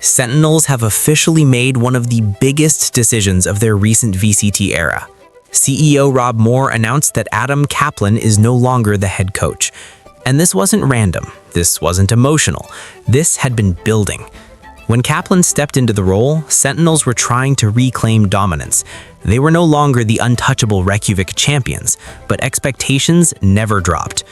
Sentinels have officially made one of the biggest decisions of their recent VCT era. CEO Rob Moore announced that Adam Kaplan is no longer the head coach. And this wasn't random. This wasn't emotional. This had been building. When Kaplan stepped into the role, Sentinels were trying to reclaim dominance. They were no longer the untouchable Reykjavik champions, but expectations never dropped.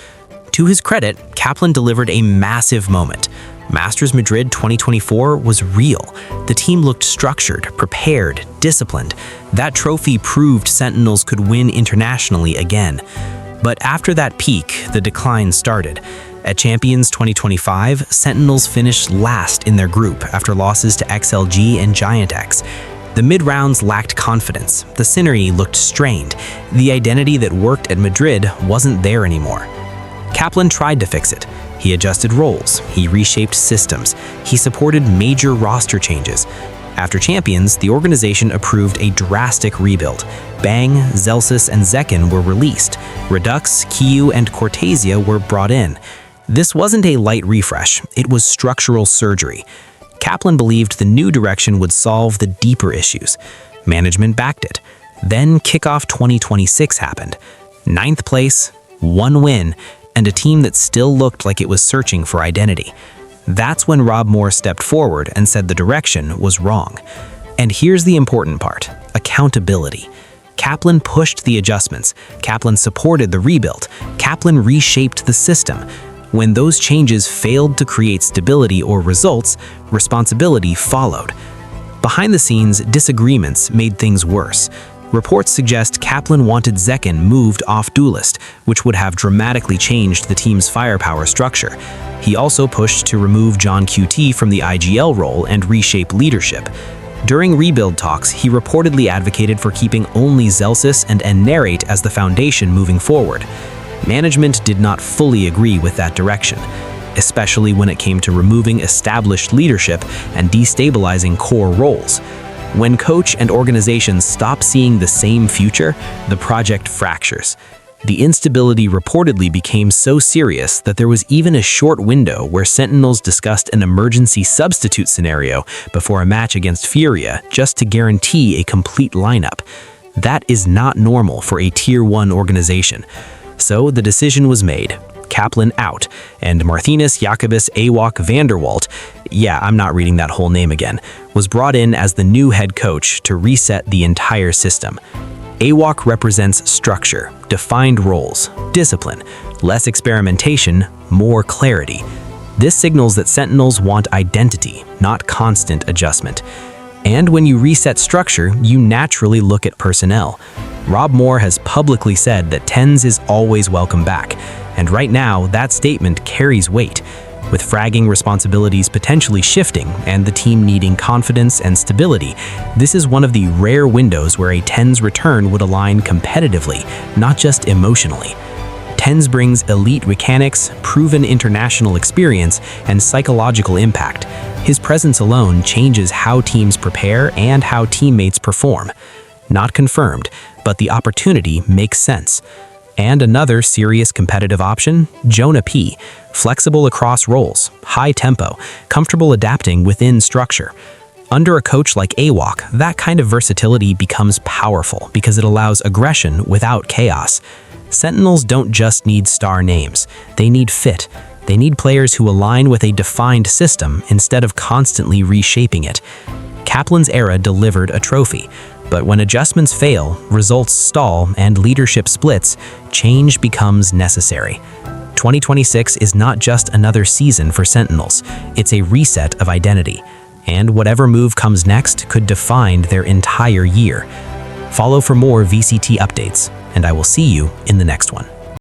To his credit, Kaplan delivered a massive moment. Masters Madrid 2024 was real. The team looked structured, prepared, disciplined. That trophy proved Sentinels could win internationally again. But after that peak, the decline started. At Champions 2025, Sentinels finished last in their group after losses to XLG and Giant X. The mid-rounds lacked confidence. The synergy looked strained. The identity that worked at Madrid wasn't there anymore. Kaplan tried to fix it. He adjusted roles, he reshaped systems, he supported major roster changes. After Champions, the organization approved a drastic rebuild. Bang, Zelsis, and Zekken were released. Redux, Kiyu, and Cortasia were brought in. This wasn't a light refresh, it was structural surgery. Kaplan believed the new direction would solve the deeper issues. Management backed it. Then Kickoff 2026 happened. 9th place, 1 win, and a team that still looked like it was searching for identity. That's when Rob Moore stepped forward and said the direction was wrong. And here's the important part: accountability. Kaplan pushed the adjustments. Kaplan supported the rebuild. Kaplan reshaped the system. When those changes failed to create stability or results, responsibility followed. Behind the scenes, disagreements made things worse. Reports suggest Kaplan wanted Zekken moved off Duelist, which would have dramatically changed the team's firepower structure. He also pushed to remove John QT from the IGL role and reshape leadership. During rebuild talks, he reportedly advocated for keeping only Zelsis and Narrate as the foundation moving forward. Management did not fully agree with that direction, especially when it came to removing established leadership and destabilizing core roles. When coach and organization stop seeing the same future, the project fractures. The instability reportedly became so serious that there was even a short window where Sentinels discussed an emergency substitute scenario before a match against Furia just to guarantee a complete lineup. That is not normal for a Tier 1 organization. So the decision was made. Kaplan out, and Marthinus Jacobus Ewok Walt, yeah, I'm not reading that whole name again, was brought in as the new head coach to reset the entire system. Ewok represents structure, defined roles, discipline, less experimentation, more clarity. This signals that Sentinels want identity, not constant adjustment. And when you reset structure, you naturally look at personnel. Rob Moore has publicly said that TenZ is always welcome back, and right now that statement carries weight. With fragging responsibilities potentially shifting and the team needing confidence and stability, this is one of the rare windows where a TenZ return would align competitively, not just emotionally. TenZ brings elite mechanics, proven international experience, and psychological impact. His presence alone changes how teams prepare and how teammates perform. Not confirmed, but the opportunity makes sense. And another serious competitive option, Jonah P. Flexible across roles, high tempo, comfortable adapting within structure. Under a coach like Ewok, that kind of versatility becomes powerful because it allows aggression without chaos. Sentinels don't just need star names, they need fit. They need players who align with a defined system instead of constantly reshaping it. Kaplan's era delivered a trophy. But when adjustments fail, results stall, and leadership splits, change becomes necessary. 2026 is not just another season for Sentinels, it's a reset of identity. And whatever move comes next could define their entire year. Follow for more VCT updates, and I will see you in the next one.